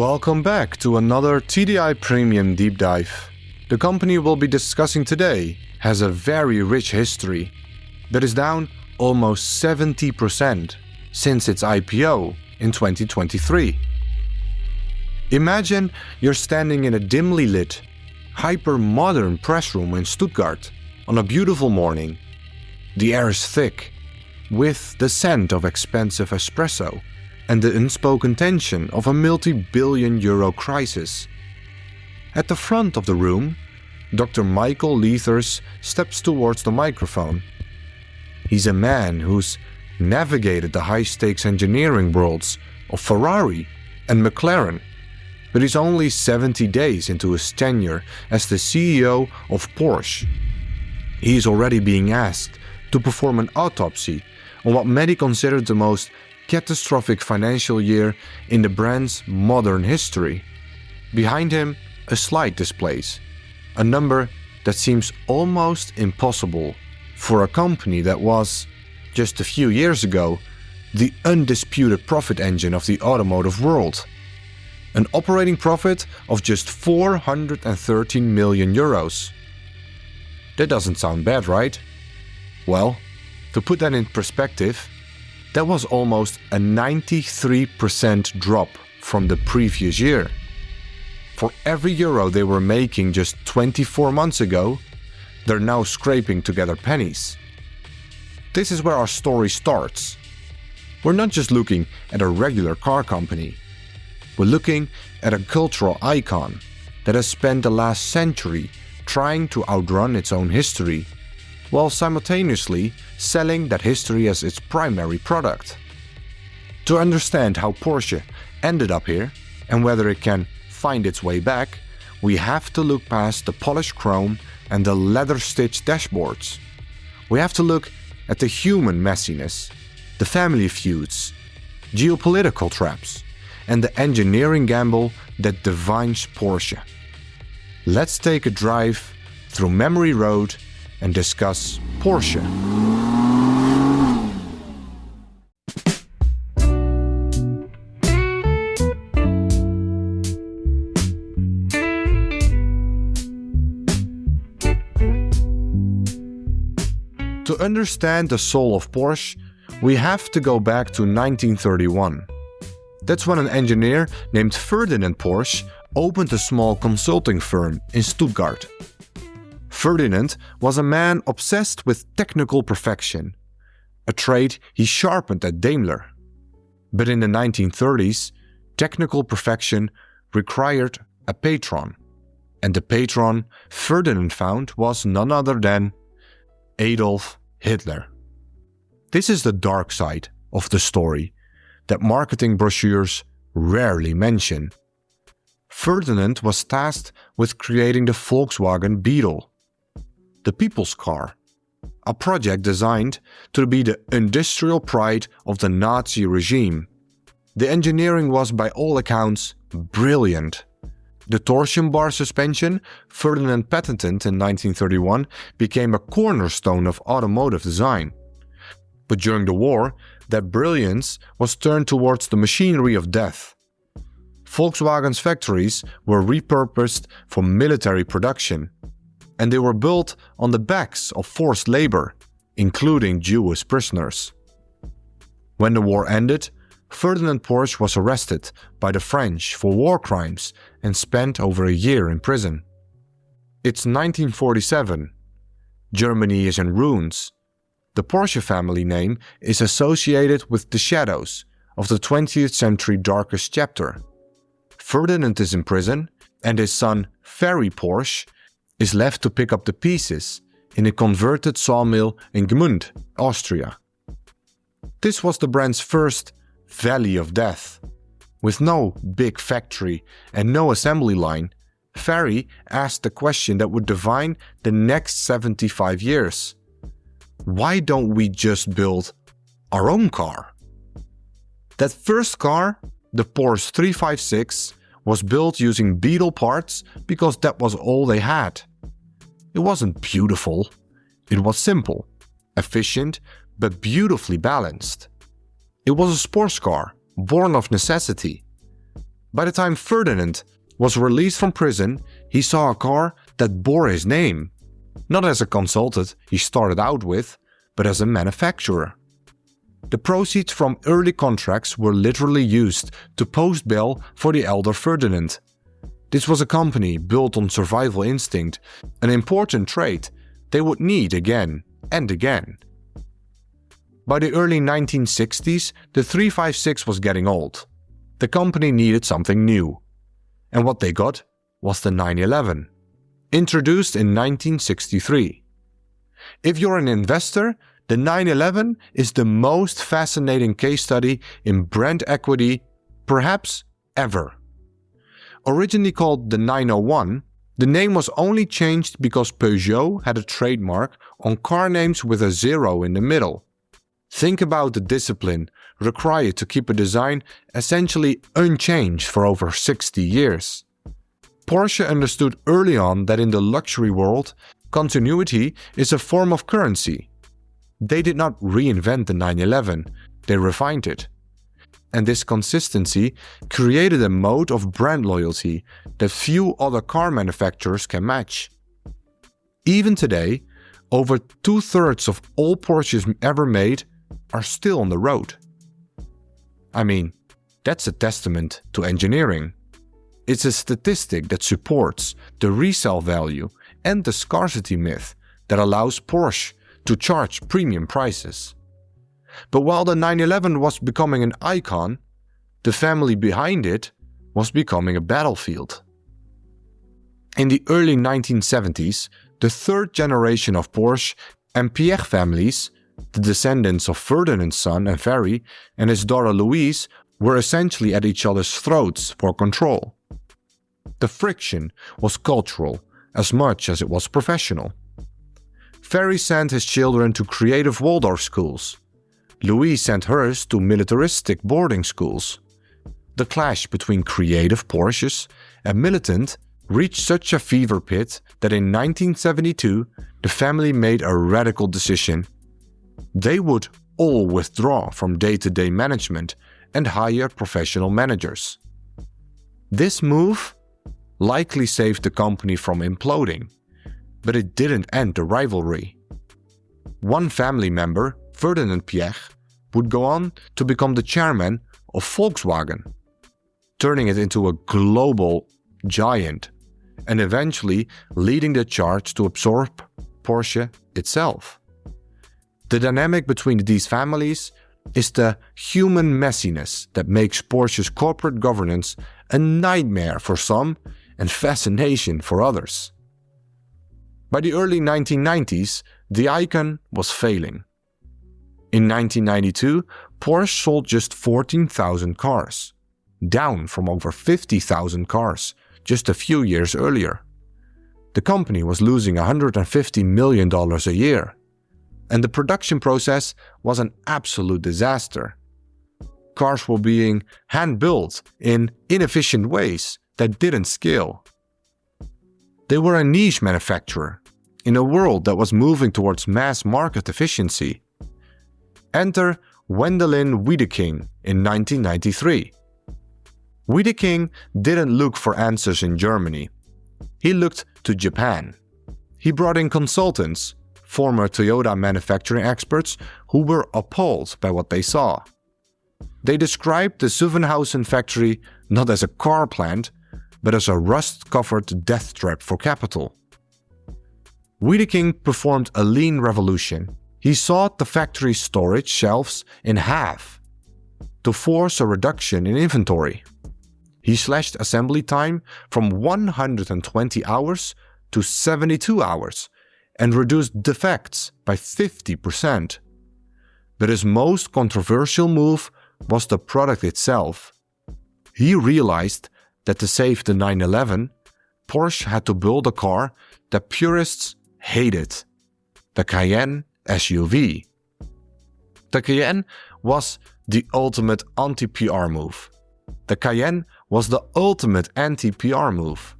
Welcome back to another TDI Premium Deep Dive. The company we'll be discussing today has a very rich history that is down almost 70% since its IPO in 2023. Imagine you're standing in a dimly lit, hyper-modern press room in Stuttgart on a beautiful morning. The air is thick, with the scent of expensive espresso and the unspoken tension of a multi-billion euro crisis. At the front of the room, Dr. Michael Leiters steps towards the microphone. He's a man who's navigated the high-stakes engineering worlds of Ferrari and McLaren, but he's only 70 days into his tenure as the CEO of Porsche. He is already being asked to perform an autopsy on what many consider the most catastrophic financial year in the brand's modern history. Behind him, a slide displays a number that seems almost impossible for a company that was, just a few years ago, the undisputed profit engine of the automotive world. An operating profit of just 413 million euros. That doesn't sound bad, right? Well, to put that in perspective, that was almost a 93% drop from the previous year. For every euro they were making just 24 months ago, they're now scraping together pennies. This is where our story starts. We're not just looking at a regular car company. We're looking at a cultural icon that has spent the last century trying to outrun its own history, while simultaneously selling that history as its primary product. To understand how Porsche ended up here and whether it can find its way back, we have to look past the polished chrome and the leather-stitched dashboards. We have to look at the human messiness, the family feuds, geopolitical traps, and the engineering gamble that defines Porsche. Let's take a drive through Memory Road and discuss Porsche. To understand the soul of Porsche, we have to go back to 1931. That's when an engineer named Ferdinand Porsche opened a small consulting firm in Stuttgart. Ferdinand was a man obsessed with technical perfection, a trait he sharpened at Daimler. But in the 1930s, technical perfection required a patron, and the patron Ferdinand found was none other than Adolf Hitler. This is the dark side of the story that marketing brochures rarely mention. Ferdinand was tasked with creating the Volkswagen Beetle, the people's car, a project designed to be the industrial pride of the Nazi regime. The engineering was by all accounts brilliant. The torsion bar suspension Ferdinand patented in 1931 became a cornerstone of automotive design. But during the war, that brilliance was turned towards the machinery of death. Volkswagen's factories were repurposed for military production, and they were built on the backs of forced labor, including Jewish prisoners. When the war ended, Ferdinand Porsche was arrested by the French for war crimes and spent over a year in prison. It's 1947. Germany is in ruins. The Porsche family name is associated with the shadows of the 20th century darkest chapter. Ferdinand is in prison, and his son, Ferry Porsche, is left to pick up the pieces in a converted sawmill in Gmünd, Austria. This was the brand's first Valley of Death. With no big factory and no assembly line, Ferry asked the question that would define the next 75 years. Why don't we just build our own car? That first car, the Porsche 356, was built using Beetle parts because that was all they had. It wasn't beautiful. It was simple, efficient, but beautifully balanced. It was a sports car, born of necessity. By the time Ferdinand was released from prison, he saw a car that bore his name, not as a consultant he started out with, but as a manufacturer. The proceeds from early contracts were literally used to post bail for the elder Ferdinand. This was a company built on survival instinct, an important trait they would need again and again. By the early 1960s, the 356 was getting old. The company needed something new. And what they got was the 911, introduced in 1963. If you're an investor, the 911 is the most fascinating case study in brand equity, perhaps ever. Originally called the 901, the name was only changed because Peugeot had a trademark on car names with a zero in the middle. Think about the discipline required to keep a design essentially unchanged for over 60 years. Porsche understood early on that in the luxury world, continuity is a form of currency. They did not reinvent the 911, they refined it. And this consistency created a mode of brand loyalty that few other car manufacturers can match. Even today, over 2/3 of all Porsches ever made are still on the road. I mean, that's a testament to engineering. It's a statistic that supports the resale value and the scarcity myth that allows Porsche to charge premium prices. But while the 911 was becoming an icon, the family behind it was becoming a battlefield. In the early 1970s, the third generation of Porsche and Piech families, the descendants of Ferdinand's son and Ferry and his daughter Louise, were essentially at each other's throats for control. The friction was cultural as much as it was professional. Ferry sent his children to creative Waldorf schools. Louise sent hers to militaristic boarding schools. The clash between creative Porsches and militant reached such a fever pitch that in 1972 the family made a radical decision. They would all withdraw from day-to-day management and hire professional managers. This move likely saved the company from imploding, but it didn't end the rivalry. One family member, Ferdinand Piech, would go on to become the chairman of Volkswagen, turning it into a global giant and eventually leading the charge to absorb Porsche itself. The dynamic between these families is the human messiness that makes Porsche's corporate governance a nightmare for some and fascination for others. By the early 1990s, the icon was failing. In 1992, Porsche sold just 14,000 cars, down from over 50,000 cars just a few years earlier. The company was losing $150 million a year, and the production process was an absolute disaster. Cars were being hand-built in inefficient ways that didn't scale. They were a niche manufacturer in a world that was moving towards mass market efficiency. Enter Wendelin Wiedeking in 1993. Wiedeking didn't look for answers in Germany. He looked to Japan. He brought in consultants, former Toyota manufacturing experts who were appalled by what they saw. They described the Zuffenhausen factory not as a car plant, but as a rust-covered death trap for capital. Wiedeking performed a lean revolution. He sawed the factory's storage shelves in half to force a reduction in inventory. He slashed assembly time from 120 hours to 72 hours and reduced defects by 50%. But his most controversial move was the product itself. He realized that to save the 911, Porsche had to build a car that purists hated, the Cayenne SUV. The Cayenne was the ultimate anti-PR move. The Cayenne was the ultimate anti-PR move.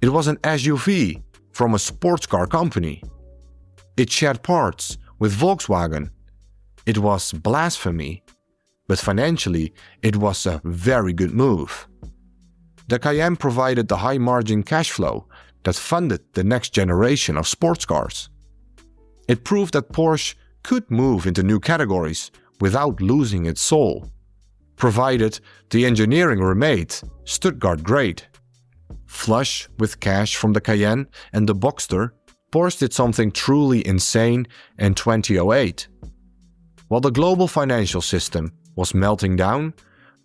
It was an SUV from a sports car company. It shared parts with Volkswagen. It was blasphemy, but financially it was a very good move. The Cayenne provided the high-margin cash flow that funded the next generation of sports cars. It proved that Porsche could move into new categories without losing its soul, provided the engineering remained Stuttgart grade. Flush with cash from the Cayenne and the Boxster, Porsche did something truly insane in 2008. While the global financial system was melting down,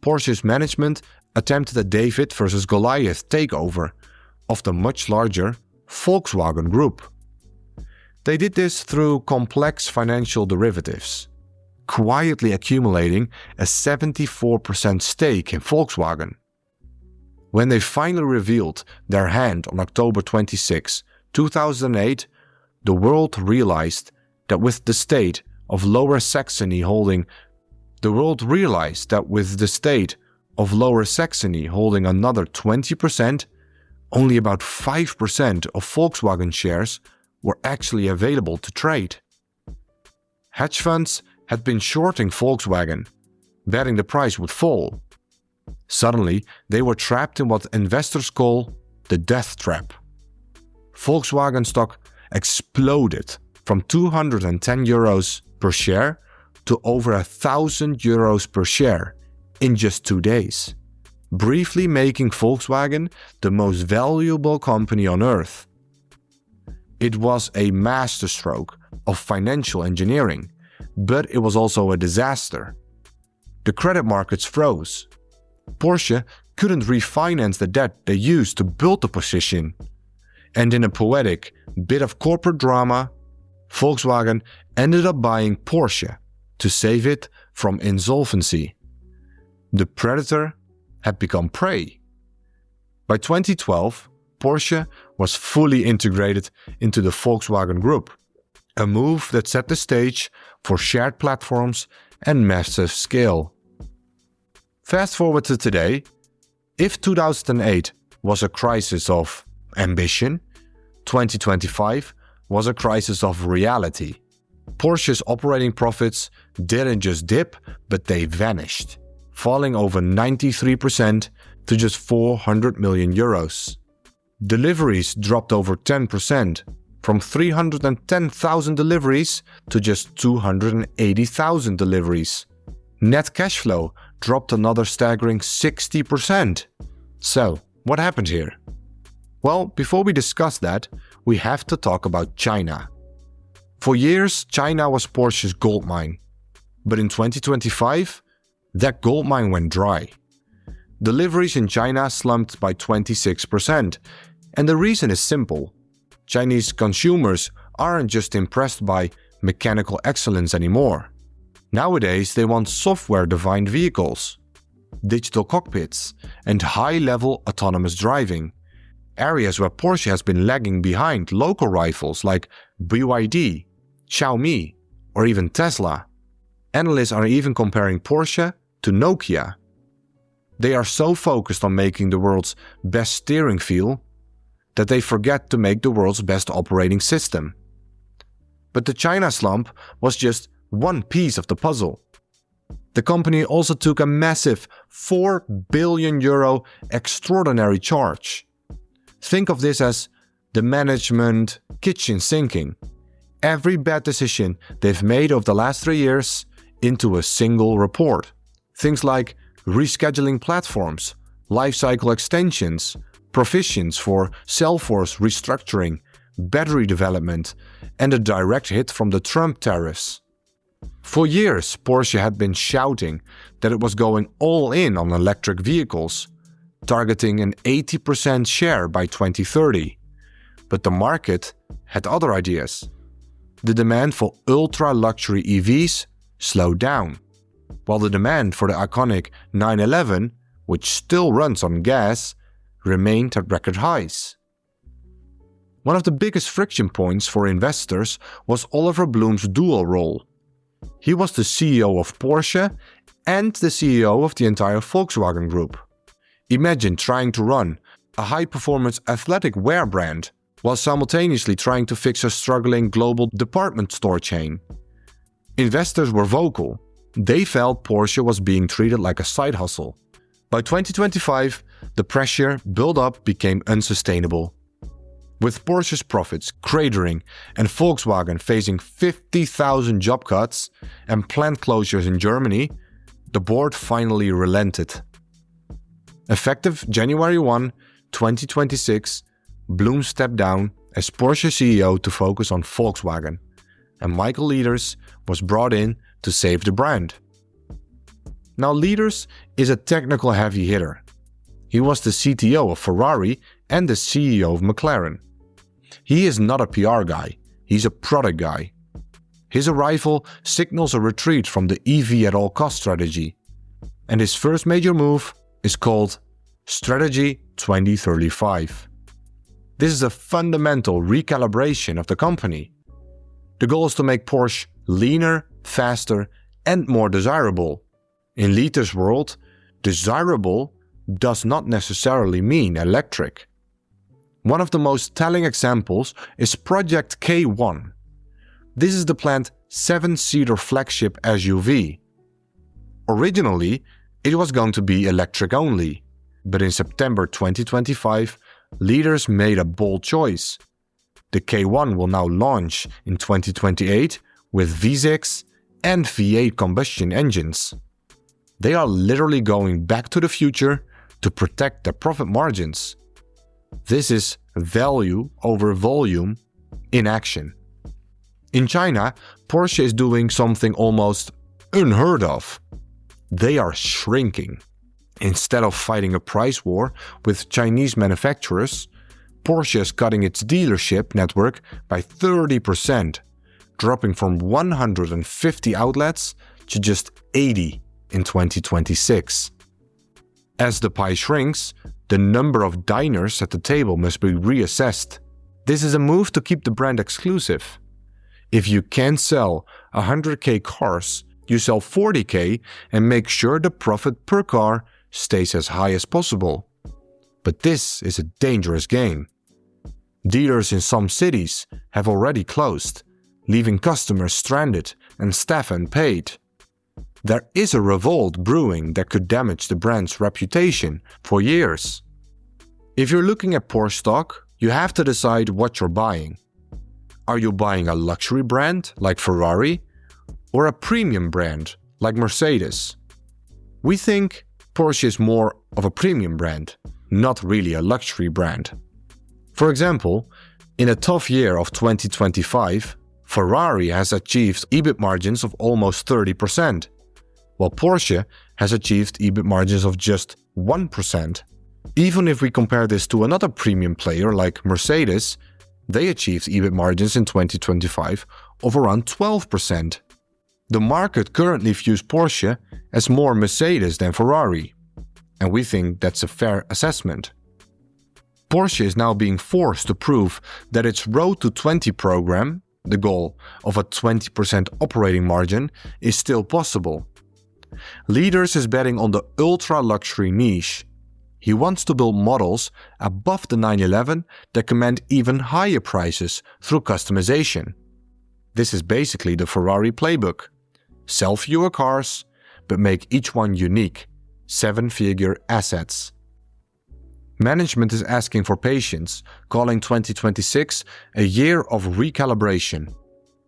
Porsche's management attempted a David versus Goliath takeover of the much larger Volkswagen Group. They did this through complex financial derivatives, quietly accumulating a 74% stake in Volkswagen. When they finally revealed their hand on October 26, 2008, the world realized that with the state of Lower Saxony holding another 20%, only about 5% of Volkswagen shares were actually available to trade. Hedge funds had been shorting Volkswagen, betting the price would fall. Suddenly, they were trapped in what investors call the death trap. Volkswagen stock exploded from 210 euros per share to over 1,000 euros per share in just 2 days, briefly making Volkswagen the most valuable company on earth. It was a masterstroke of financial engineering, but it was also a disaster. The credit markets froze. Porsche couldn't refinance the debt they used to build the position. And in a poetic bit of corporate drama, Volkswagen ended up buying Porsche to save it from insolvency. The predator had become prey. By 2012, Porsche was fully integrated into the Volkswagen Group, a move that set the stage for shared platforms and massive scale. Fast forward to today, if 2008 was a crisis of ambition, 2025 was a crisis of reality. Porsche's operating profits didn't just dip, but they vanished, falling over 93% to just 400 million euros. Deliveries dropped over 10%, from 310,000 deliveries to just 280,000 deliveries. Net cash flow dropped another staggering 60%. So, what happened here? Well, before we discuss that, we have to talk about China. For years, China was Porsche's goldmine. But in 2025, that goldmine went dry. Deliveries in China slumped by 26%. And the reason is simple. Chinese consumers aren't just impressed by mechanical excellence anymore. Nowadays, they want software-defined vehicles, digital cockpits, and high-level autonomous driving. Areas where Porsche has been lagging behind local rivals like BYD, Xiaomi, or even Tesla. Analysts are even comparing Porsche to Nokia. They are so focused on making the world's best steering wheel that they forget to make the world's best operating system. But the China slump was just one piece of the puzzle. The company also took a massive 4 billion euro extraordinary charge. Think of this as the management kitchen sinking every bad decision they've made over the last 3 years into a single report. Things like rescheduling platforms, lifecycle extensions, provisions for Salesforce restructuring, battery development, and a direct hit from the Trump tariffs. For years, Porsche had been shouting that it was going all in on electric vehicles, targeting an 80% share by 2030. But the market had other ideas. The demand for ultra-luxury EVs slowed down, while the demand for the iconic 911, which still runs on gas, remained at record highs. One of the biggest friction points for investors was Oliver Blume's dual role. He was the CEO of Porsche and the CEO of the entire Volkswagen Group. Imagine trying to run a high-performance athletic wear brand while simultaneously trying to fix a struggling global department store chain. Investors were vocal. They felt Porsche was being treated like a side hustle. By 2025, the pressure built up became unsustainable. With Porsche's profits cratering and Volkswagen facing 50,000 job cuts and plant closures in Germany, the board finally relented. Effective January 1, 2026, Blum stepped down as Porsche CEO to focus on Volkswagen, and Michael Leiters was brought in to save the brand. Now, Leiters is a technical heavy hitter. He was the CTO of Ferrari and the CEO of McLaren. He is not a PR guy, he's a product guy. His arrival signals a retreat from the EV at all cost strategy, and his first major move is called Strategy 2035. This is a fundamental recalibration of the company. The goal is to make Porsche leaner, faster, and more desirable. In Leiters' world, desirable does not necessarily mean electric. One of the most telling examples is Project K1. This is the planned 7-seater flagship SUV. Originally, it was going to be electric only, but in September 2025, Leiters made a bold choice. The K1 will now launch in 2028 with V6 and V8 combustion engines. They are literally going back to the future to protect their profit margins. This is value over volume in action. In China, Porsche is doing something almost unheard of. They are shrinking. Instead of fighting a price war with Chinese manufacturers, Porsche is cutting its dealership network by 30%, dropping from 150 outlets to just 80 in 2026. As the pie shrinks, the number of diners at the table must be reassessed. This is a move to keep the brand exclusive. If you can't sell 100k cars, you sell 40k and make sure the profit per car stays as high as possible. But this is a dangerous game. Dealers in some cities have already closed, leaving customers stranded and staff unpaid. There is a revolt brewing that could damage the brand's reputation for years. If you're looking at Porsche stock, you have to decide what you're buying. Are you buying a luxury brand like Ferrari or a premium brand like Mercedes? We think Porsche is more of a premium brand, not really a luxury brand. For example, in a tough year of 2025, Ferrari has achieved EBIT margins of almost 30%, while Porsche has achieved EBIT margins of just 1%. Even if we compare this to another premium player like Mercedes, they achieved EBIT margins in 2025 of around 12%. The market currently views Porsche as more Mercedes than Ferrari, and we think that's a fair assessment. Porsche is now being forced to prove that its Road to 20 program, the goal of a 20% operating margin, is still possible. Leiters is betting on the ultra-luxury niche. He wants to build models above the 911 that command even higher prices through customization. This is basically the Ferrari playbook. Sell fewer cars, but make each one unique, 7-figure assets. Management is asking for patience, calling 2026 a year of recalibration.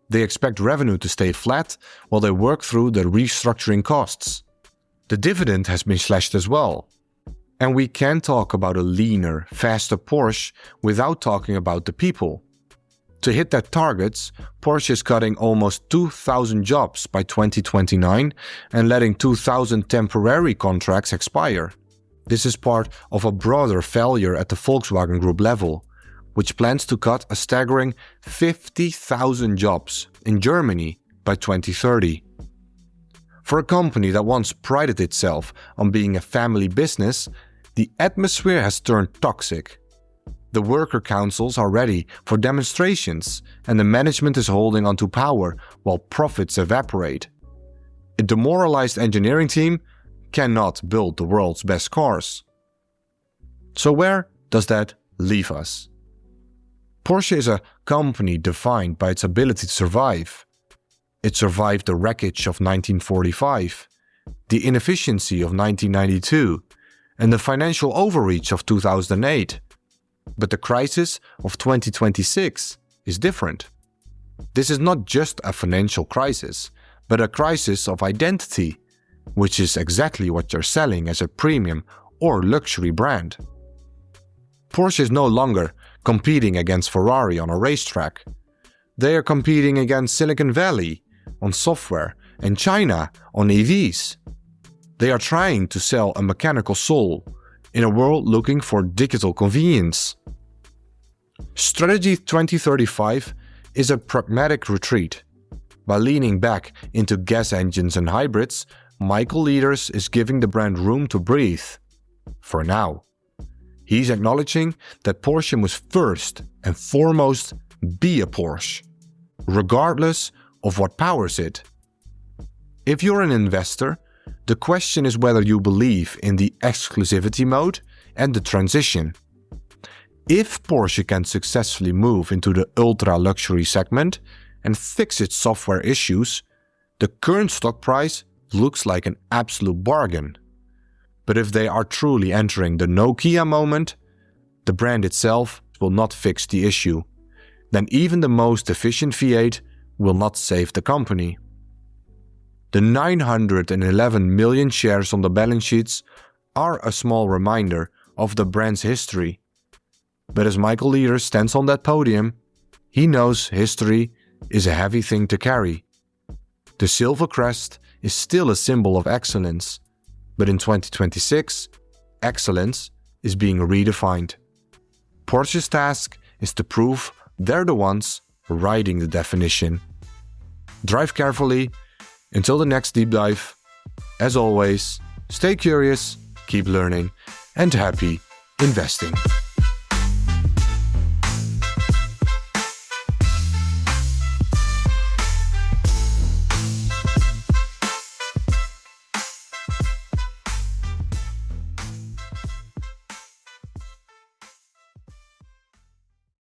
They expect revenue to stay flat while they work through the restructuring costs. The dividend has been slashed as well. And we can't talk about a leaner, faster Porsche without talking about the people. To hit their targets, Porsche is cutting almost 2,000 jobs by 2029 and letting 2,000 temporary contracts expire. This is part of a broader failure at the Volkswagen Group level, which plans to cut a staggering 50,000 jobs in Germany by 2030. For a company that once prided itself on being a family business, the atmosphere has turned toxic. The worker councils are ready for demonstrations, and the management is holding onto power while profits evaporate. A demoralized engineering team cannot build the world's best cars. So where does that leave us? Porsche is a company defined by its ability to survive. It survived the wreckage of 1945, the inefficiency of 1992, and the financial overreach of 2008. But the crisis of 2026 is different. This is not just a financial crisis, but a crisis of identity, which is exactly what you're selling as a premium or luxury brand. Porsche is no longer competing against Ferrari on a racetrack. They are competing against Silicon Valley on software and China on EVs. They are trying to sell a mechanical soul in a world looking for digital convenience. Strategy 2035 is a pragmatic retreat. By leaning back into gas engines and hybrids, Michael Leiters is giving the brand room to breathe. For now. He's acknowledging that Porsche must first and foremost be a Porsche, regardless of what powers it. If you're an investor, the question is whether you believe in the exclusivity mode and the transition. If Porsche can successfully move into the ultra-luxury segment and fix its software issues, the current stock price looks like an absolute bargain. But if they are truly entering the Nokia Moment, the brand itself will not fix the issue. Then even the most efficient V8 will not save the company. The 911 million shares on the balance sheets are a small reminder of the brand's history. But as Michael Leiters stands on that podium, he knows history is a heavy thing to carry. The silver crest is still a symbol of excellence, but in 2026, excellence is being redefined. Porsche's task is to prove they're the ones writing the definition. Drive carefully. Until the next deep dive, as always, stay curious, keep learning, and happy investing.